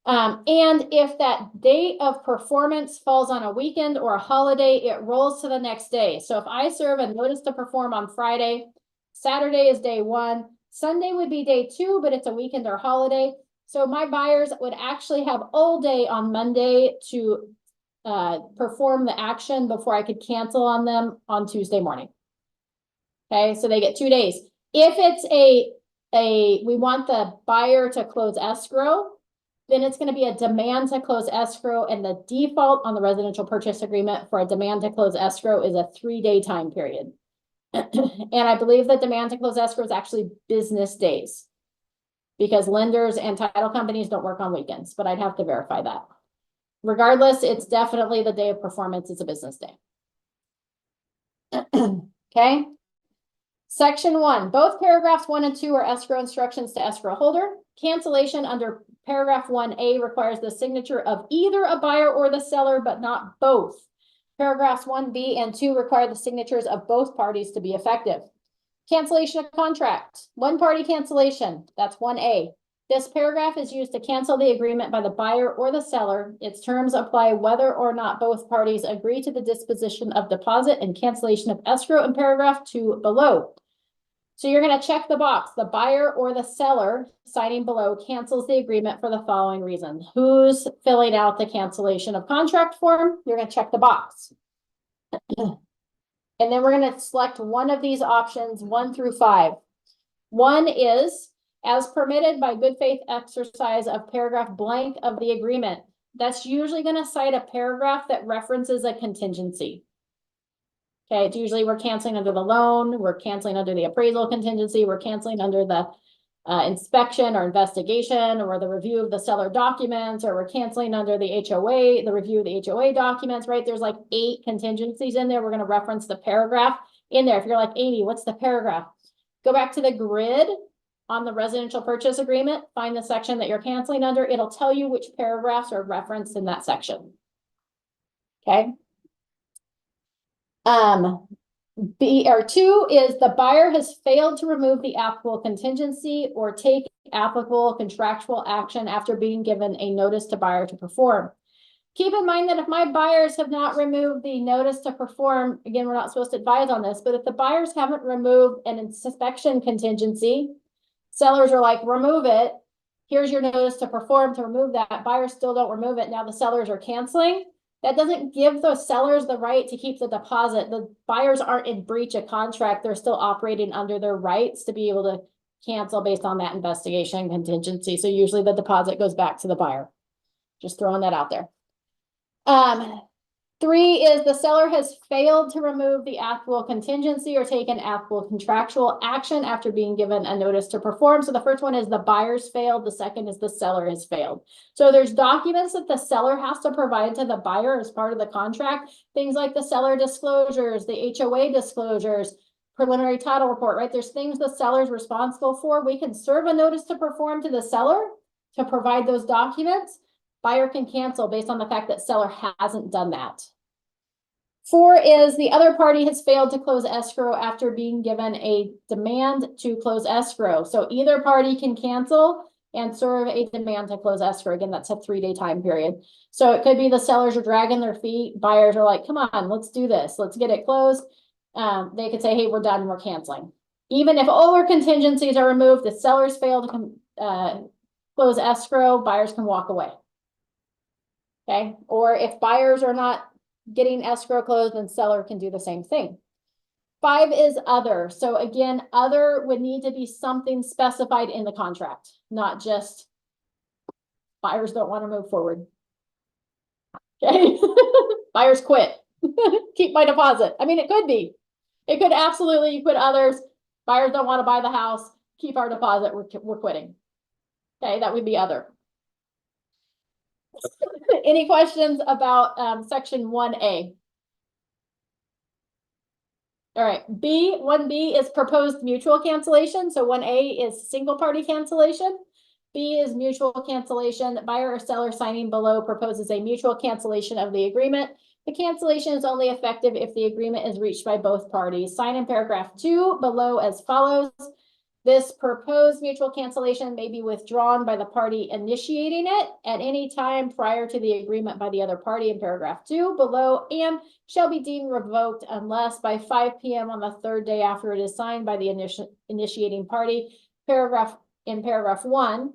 And if that date of performance falls on a weekend or a holiday, it rolls to the next day. So if I serve a notice to perform on Friday, Saturday is day one, Sunday would be day two, but it's a weekend or holiday. So my buyers would actually have all day on Monday to perform the action before I could cancel on them on Tuesday morning. Okay, so they get 2 days. If it's we want the buyer to close escrow, then it's going to be a demand to close escrow, and the default on the residential purchase agreement for a demand to close escrow is a 3-day time period. And I believe that demand to close escrow is actually business days, because lenders and title companies don't work on weekends, but I'd have to verify that. Regardless, it's definitely the day of performance. It's a business day. Okay. Section 1, both paragraphs 1 and 2 are escrow instructions to escrow holder. Cancellation under paragraph 1A requires the signature of either a buyer or the seller, but not both. Paragraphs 1B and 2 require the signatures of both parties to be effective. Cancellation of contract, one party cancellation, that's 1A. This paragraph is used to cancel the agreement by the buyer or the seller. Its terms apply whether or not both parties agree to the disposition of deposit and cancellation of escrow in paragraph 2 below. So you're going to check the box. The buyer or the seller signing below cancels the agreement for the following reason. Who's filling out the cancellation of contract form? You're going to check the box. And then we're going to select one of these options, 1 through 5. 1 is, as permitted by good faith exercise of paragraph blank of the agreement. That's usually going to cite a paragraph that references a contingency. Okay, it's usually we're canceling under the loan, we're canceling under the appraisal contingency, we're canceling under the inspection or investigation, or the review of the seller documents, or we're canceling under the HOA, the review of the HOA documents, right? There's like 8 contingencies in there. We're going to reference the paragraph in there. If you're like, Amy, what's the paragraph? Go back to the grid on the residential purchase agreement, find the section that you're canceling under. It'll tell you which paragraphs are referenced in that section. Okay. B or 2 is the buyer has failed to remove the applicable contingency or take applicable contractual action after being given a notice to buyer to perform. Keep in mind that if my buyers have not removed the notice to perform, again, we're not supposed to advise on this, but if the buyers haven't removed an inspection contingency, sellers are like, remove it. Here's your notice to perform to remove that. Buyers still don't remove it. Now the sellers are canceling. That doesn't give those sellers the right to keep the deposit. The buyers aren't in breach of contract. They're still operating under their rights to be able to cancel based on that investigation contingency. So usually the deposit goes back to the buyer. Just throwing that out there. 3 is the seller has failed to remove the applicable contingency or take an applicable contractual action after being given a notice to perform. So the first one is the buyer's failed. The second is the seller has failed. So there's documents that the seller has to provide to the buyer as part of the contract. Things like the seller disclosures, the HOA disclosures, preliminary title report, right? There's things the seller's responsible for. We can serve a notice to perform to the seller to provide those documents. Buyer can cancel based on the fact that seller hasn't done that. 4 is the other party has failed to close escrow after being given a demand to close escrow. So either party can cancel and serve a demand to close escrow. Again, that's a 3-day time period. So it could be the sellers are dragging their feet. Buyers are like, come on, let's do this. Let's get it closed. They could say, hey, we're done. We're canceling. Even if all our contingencies are removed, the sellers fail to close escrow, buyers can walk away. Okay. Or if buyers are not getting escrow closed, then seller can do the same thing. 5 is other. So again, other would need to be something specified in the contract, not just buyers don't want to move forward. Okay. Buyers quit. Keep my deposit. I mean, it could be. It could absolutely, you put others, buyers don't want to buy the house, keep our deposit, we're quitting. Okay, that would be other. Any questions about section 1A? All right, 1B is proposed mutual cancellation. So 1A is single party cancellation. B is mutual cancellation. Buyer or seller signing below proposes a mutual cancellation of the agreement. The cancellation is only effective if the agreement is reached by both parties. Sign in paragraph 2 below as follows. This proposed mutual cancellation may be withdrawn by the party initiating it at any time prior to the agreement by the other party in paragraph 2 below, and shall be deemed revoked unless by 5 p.m. on the third day after it is signed by the initiating party, paragraph 1,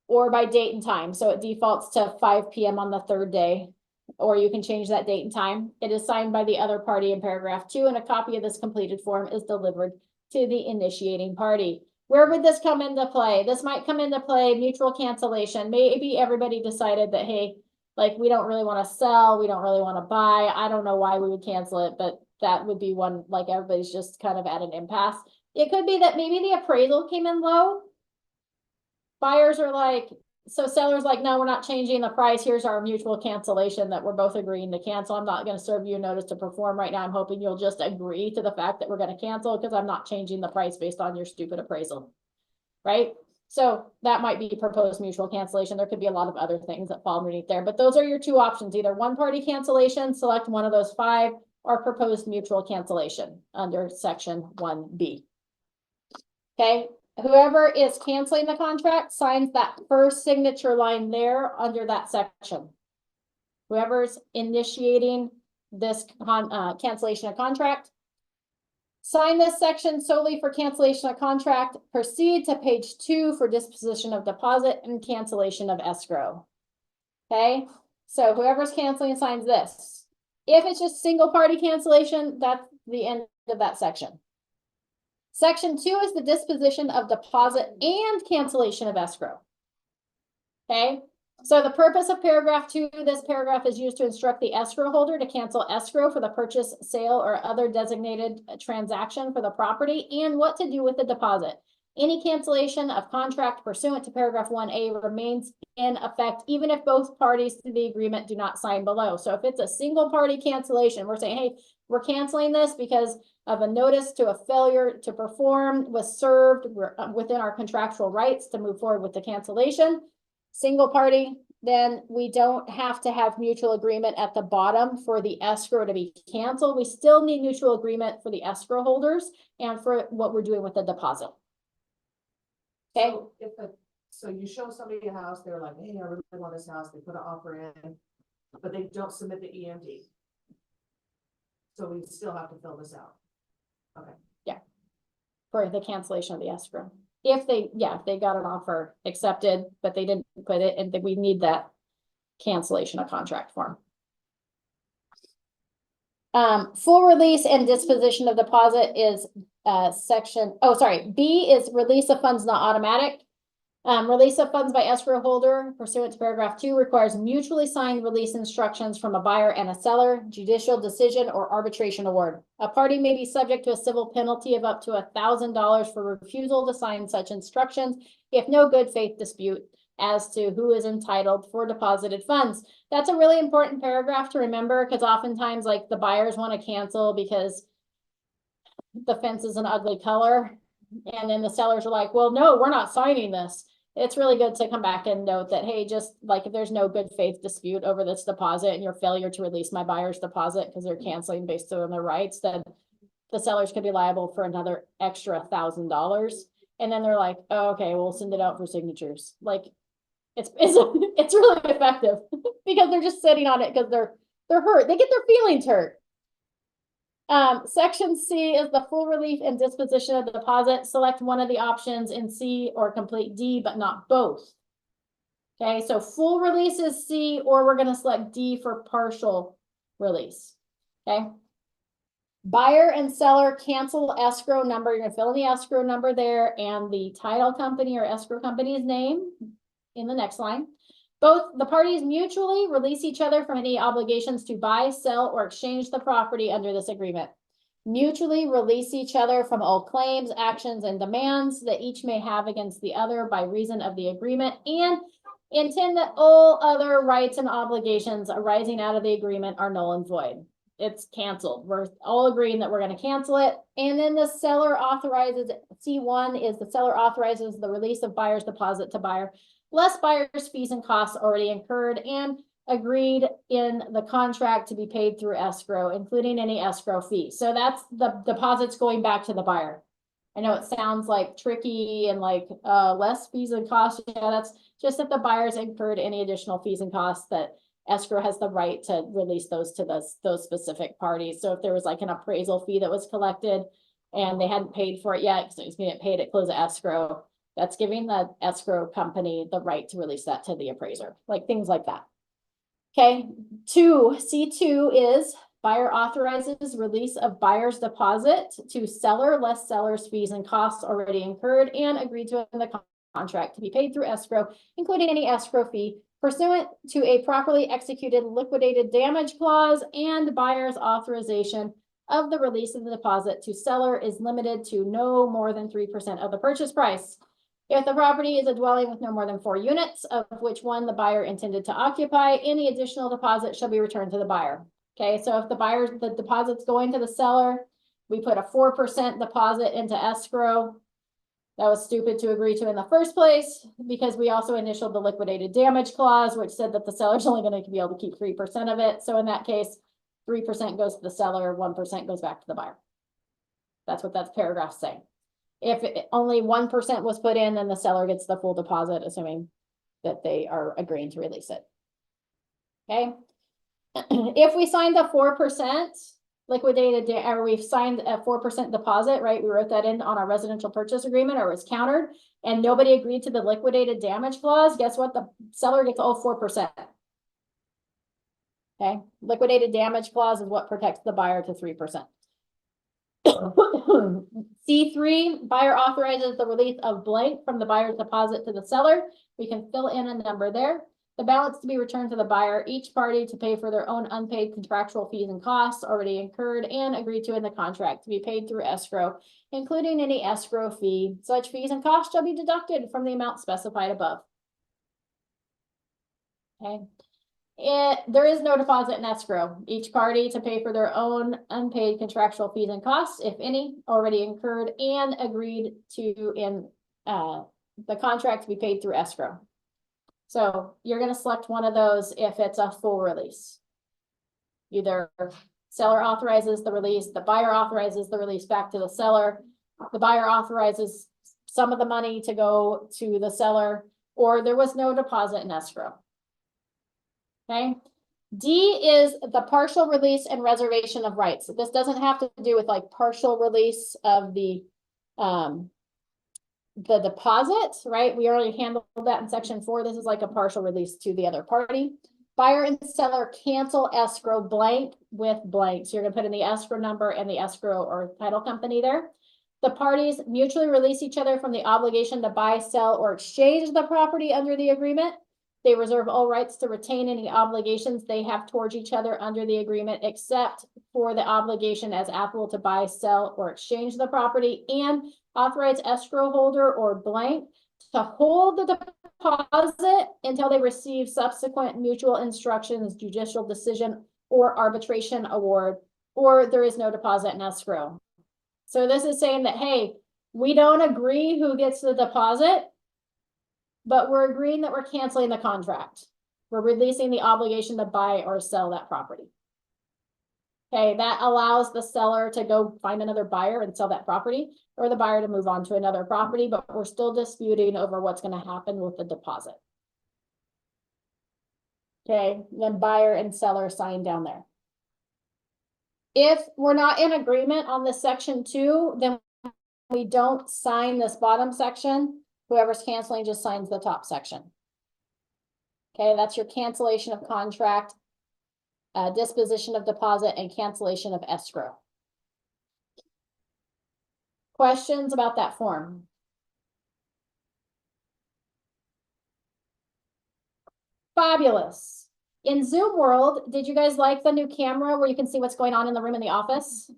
or by date and time. So it defaults to 5 p.m. on the third day, or you can change that date and time. It is signed by the other party in paragraph 2, and a copy of this completed form is delivered to the initiating party. Where would this come into play? This might come into play mutual cancellation. Maybe everybody decided that, hey, like, we don't really want to sell, we don't really want to buy. I don't know why we would cancel it, but that would be one, like, everybody's just kind of at an impasse. It could be that maybe the appraisal came in low. Buyers are like, so sellers like, no, we're not changing the price. Here's our mutual cancellation that we're both agreeing to cancel. I'm not going to serve you a notice to perform right now. I'm hoping you'll just agree to the fact that we're going to cancel because I'm not changing the price based on your stupid appraisal. Right? So that might be proposed mutual cancellation. There could be a lot of other things that fall underneath there, but those are your two options. Either one party cancellation, select one of those 5, or proposed mutual cancellation under section 1B. Okay. Whoever is canceling the contract signs that first signature line there under that section. Whoever's initiating this cancellation of contract, sign this section solely for cancellation of contract. Proceed to page 2 for disposition of deposit and cancellation of escrow. Okay, so whoever's canceling signs this. If it's just single party cancellation, that's the end of that section. Section 2 is the disposition of deposit and cancellation of escrow. Okay, so the purpose of paragraph 2, this paragraph is used to instruct the escrow holder to cancel escrow for the purchase, sale, or other designated transaction for the property, and what to do with the deposit. Any cancellation of contract pursuant to paragraph 1A remains in effect even if both parties to the agreement do not sign below. So if it's a single party cancellation, we're saying, hey, we're canceling this because of a notice to a failure to perform was served. We're within our contractual rights to move forward with the cancellation. Single party, then we don't have to have mutual agreement at the bottom for the escrow to be canceled. We still need mutual agreement for the escrow holders and for what we're doing with the deposit. Okay. So you show somebody a house, they're like, hey, I really want this house, they put an offer in, but they don't submit the EMD. So we still have to fill this out. Okay. Yeah. For the cancellation of the escrow. If they got an offer accepted, but they didn't put it, and then we need that cancellation of contract form. Full release and disposition of deposit is B is release of funds not automatic. Release of funds by escrow holder pursuant to paragraph 2 requires mutually signed release instructions from a buyer and a seller, judicial decision, or arbitration award. A party may be subject to a civil penalty of up to $1,000 for refusal to sign such instructions if no good faith dispute as to who is entitled for deposited funds. That's a really important paragraph to remember because oftentimes, like, the buyers want to cancel because the fence is an ugly color. And then the sellers are like, well, no, we're not signing this. It's really good to come back and note that, hey, just like if there's no good faith dispute over this deposit and your failure to release my buyer's deposit because they're canceling based on their rights, then the sellers could be liable for another extra $1,000. And then they're like, oh, okay, we'll send it out for signatures. Like it's really effective because they're just sitting on it because they're hurt. They get their feelings hurt. Section C is the full relief and disposition of the deposit. Select one of the options in C or complete D, but not both. Okay, so full release is C, or we're going to select D for partial release. Okay. Buyer and seller cancel escrow number. You're going to fill in the escrow number there and the title company or escrow company's name in the next line. Both the parties mutually release each other from any obligations to buy, sell, or exchange the property under this agreement. Mutually release each other from all claims, actions, and demands that each may have against the other by reason of the agreement, and intend that all other rights and obligations arising out of the agreement are null and void. It's canceled. We're all agreeing that we're going to cancel it. And then the seller authorizes, C1 is the seller authorizes the release of buyer's deposit to buyer, less buyer's fees and costs already incurred and agreed in the contract to be paid through escrow, including any escrow fee. So that's the deposits going back to the buyer. I know it sounds like tricky and like, less fees and costs. Yeah, that's just if the buyers incurred any additional fees and costs that escrow has the right to release those to those specific parties. So if there was like an appraisal fee that was collected and they hadn't paid for it yet, because it was being paid at close of escrow, that's giving the escrow company the right to release that to the appraiser, like things like that. Okay, C2 is buyer authorizes release of buyer's deposit to seller less seller's fees and costs already incurred and agreed to in the contract to be paid through escrow, including any escrow fee pursuant to a properly executed liquidated damage clause, and buyer's authorization of the release of the deposit to seller is limited to no more than 3% of the purchase price. If the property is a dwelling with no more than 4 units, of which one the buyer intended to occupy, any additional deposit shall be returned to the buyer. Okay, so if the deposit's going to the seller, we put a 4% deposit into escrow. That was stupid to agree to in the first place, because we also initialed the liquidated damage clause, which said that the seller's only going to be able to keep 3% of it. So in that case, 3% goes to the seller, 1% goes back to the buyer. That's what that paragraph's saying. If only 1% was put in, then the seller gets the full deposit, assuming that they are agreeing to release it. Okay. If we signed the 4% liquidated, or we've signed a 4% deposit, right? We wrote that in on our residential purchase agreement, or it was countered, and nobody agreed to the liquidated damage clause. Guess what? The seller gets all 4%. Okay. Liquidated damage clause is what protects the buyer to 3%. C3, buyer authorizes the release of blank from the buyer's deposit to the seller. We can fill in a number there. The balance to be returned to the buyer, each party to pay for their own unpaid contractual fees and costs already incurred and agreed to in the contract to be paid through escrow, including any escrow fee. Such fees and costs shall be deducted from the amount specified above. Okay. There is no deposit in escrow. Each party to pay for their own unpaid contractual fees and costs, if any, already incurred and agreed to in the contract to be paid through escrow. So you're going to select one of those if it's a full release. Either seller authorizes the release, the buyer authorizes the release back to the seller, the buyer authorizes some of the money to go to the seller, or there was no deposit in escrow. Okay. D is the partial release and reservation of rights. So this doesn't have to do with like partial release of the deposit, right? We already handled that in section 4. This is like a partial release to the other party. Buyer and seller cancel escrow blank with blank. So you're gonna put in the escrow number and the escrow or title company there. The parties mutually release each other from the obligation to buy, sell, or exchange the property under the agreement. They reserve all rights to retain any obligations they have towards each other under the agreement, except for the obligation as applicable to buy, sell, or exchange the property, and authorize escrow holder or blank to hold the deposit until they receive subsequent mutual instructions, judicial decision, or arbitration award, or there is no deposit in escrow. So this is saying that, hey, we don't agree who gets the deposit, but we're agreeing that we're canceling the contract. We're releasing the obligation to buy or sell that property. Okay, that allows the seller to go find another buyer and sell that property, or the buyer to move on to another property, but we're still disputing over what's going to happen with the deposit. Okay, then buyer and seller sign down there. If we're not in agreement on this section 2, then we don't sign this bottom section. Whoever's canceling just signs the top section. Okay, that's your cancellation of contract, disposition of deposit, and cancellation of escrow. Questions about that form? Fabulous. In Zoom world, did you guys like the new camera where you can see what's going on in the room in the office?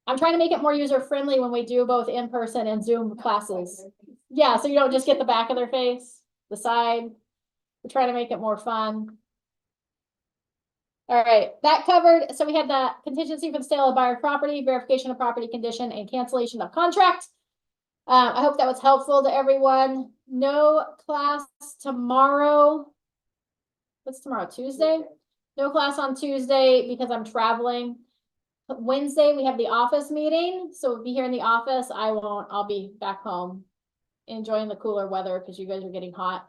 I'm trying to make it more user-friendly when we do both in-person and Zoom classes. Yeah, so you don't just get the back of their face, the side. We're trying to make it more fun. All right, that covered. So we had the contingency for the sale of buyer property, verification of property condition, and cancellation of contract. I hope that was helpful to everyone. No class tomorrow. What's tomorrow? Tuesday? No class on Tuesday because I'm traveling. Wednesday, we have the office meeting, so we'll be here in the office. I'll be back home enjoying the cooler weather because you guys are getting hot.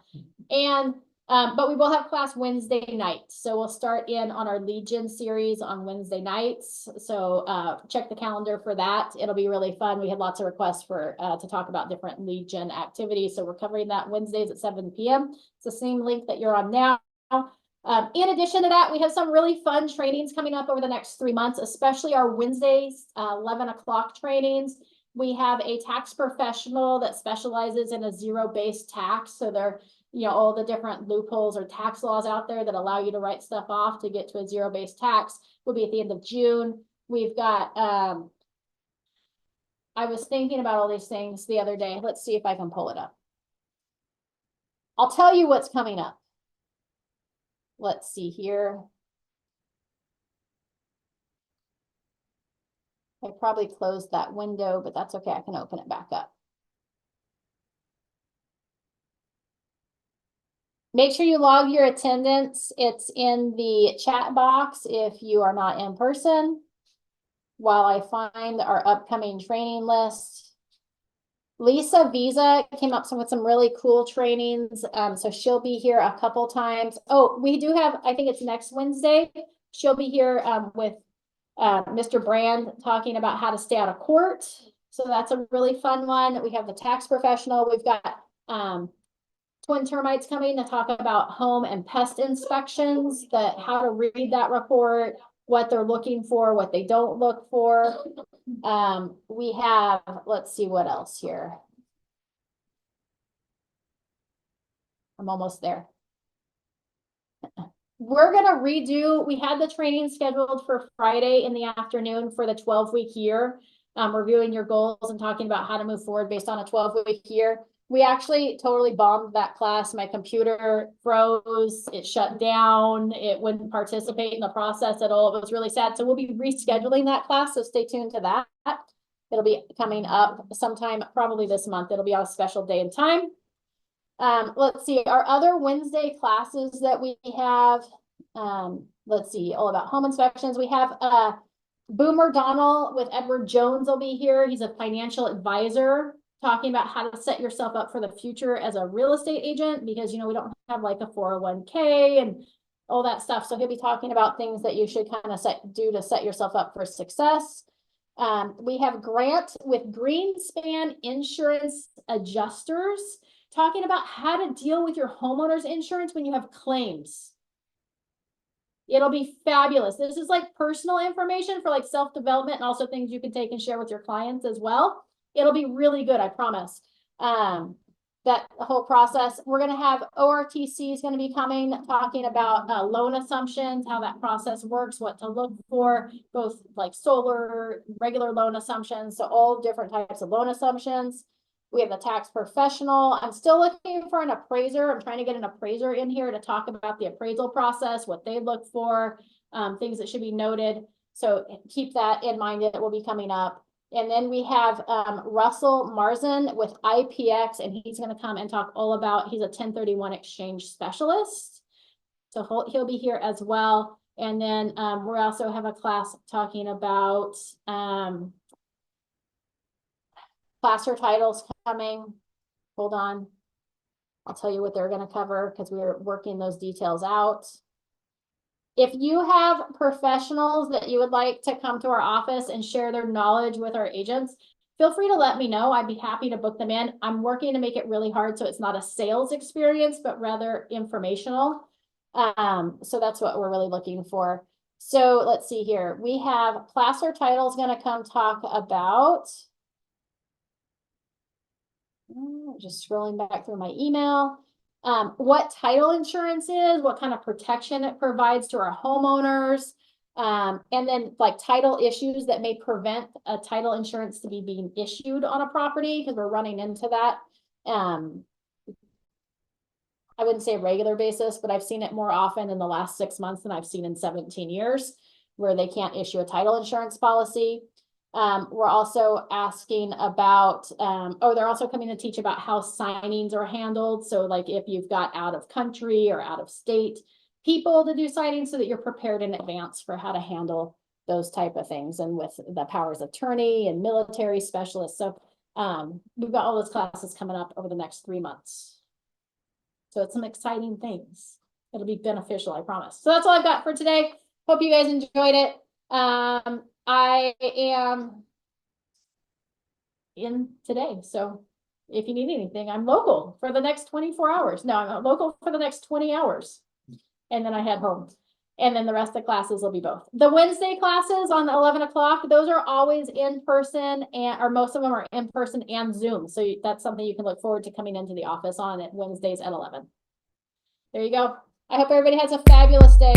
And, but we will have class Wednesday night. So we'll start in on our Legion series on Wednesday nights. So, check the calendar for that. It'll be really fun. We had lots of requests for, to talk about different Legion activities. So we're covering that Wednesdays at 7 p.m. It's the same link that you're on now. In addition to that, we have some really fun trainings coming up over the next 3 months, especially our Wednesdays, 11 o'clock trainings. We have a tax professional that specializes in a zero-based tax. So they're, all the different loopholes or tax laws out there that allow you to write stuff off to get to a zero-based tax will be at the end of June. We've got, I was thinking about all these things the other day. Let's see if I can pull it up. I'll tell you what's coming up. Let's see here. I probably closed that window, but that's okay. I can open it back up. Make sure you log your attendance. It's in the chat box if you are not in person, while I find our upcoming training list. Lisa Visa came up with some really cool trainings. So she'll be here a couple times. Oh, we do have, I think it's next Wednesday. She'll be here with Mr. Brand talking about how to stay out of court. So that's a really fun one. We have the tax professional. We've got Twin Termites coming to talk about home and pest inspections, how to read that report, what they're looking for, what they don't look for. We have, let's see what else here. I'm almost there. We're going to redo, we had the training scheduled for Friday in the afternoon for the 12-week year, reviewing your goals and talking about how to move forward based on a 12-week year. We actually totally bombed that class. My computer froze, it shut down, it wouldn't participate in the process at all. It was really sad. So we'll be rescheduling that class, so stay tuned to that. It'll be coming up sometime, probably this month. It'll be on a special day and time. Let's see, our other Wednesday classes that we have, let's see, all about home inspections. We have Boomer Donnell with Edward Jones will be here. He's a financial advisor talking about how to set yourself up for the future as a real estate agent, because, we don't have like a 401k and all that stuff. So he'll be talking about things that you should kind of do to set yourself up for success. We have Grant with Greenspan Insurance Adjusters talking about how to deal with your homeowner's insurance when you have claims. It'll be fabulous. This is like personal information for like self-development and also things you can take and share with your clients as well. It'll be really good, I promise. That whole process. We're going to have ORTC is going to be coming, talking about loan assumptions, how that process works, what to look for, both like solar, regular loan assumptions. So all different types of loan assumptions. We have the tax professional. I'm still looking for an appraiser. I'm trying to get an appraiser in here to talk about the appraisal process, what they look for, things that should be noted. So keep that in mind. It will be coming up. And then we have Russell Marzin with IPX, and he's going to come and talk all about, he's a 1031 exchange specialist. So he'll be here as well. And then we also have a class talking about placer titles coming. Hold on. I'll tell you what they're going to cover because we're working those details out. If you have professionals that you would like to come to our office and share their knowledge with our agents, feel free to let me know. I'd be happy to book them in. I'm working to make it really hard so it's not a sales experience, but rather informational. So that's what we're really looking for. So let's see here. We have Placer Titles going to come talk about, just scrolling back through my email. What title insurance is, what kind of protection it provides to our homeowners, and then like title issues that may prevent a title insurance to be being issued on a property, because we're running into that. I wouldn't say a regular basis, but I've seen it more often in the last 6 months than I've seen in 17 years, where they can't issue a title insurance policy. We're also asking about, they're also coming to teach about how signings are handled. So like if you've got out of country or out of state people to do signings, so that you're prepared in advance for how to handle those type of things, and with the powers of attorney and military specialists. So we've got all those classes coming up over the next 3 months. So it's some exciting things. It'll be beneficial, I promise. So that's all I've got for today. Hope you guys enjoyed it. I am in today, so if you need anything, I'm local for the next 24 hours. No, I'm local for the next 20 hours. And then I head home. And then the rest of the classes will be both. The Wednesday classes on 11 o'clock, those are always in person, or most of them are in person and Zoom. So that's something you can look forward to coming into the office on at Wednesdays at 11. There you go. I hope everybody has a fabulous day.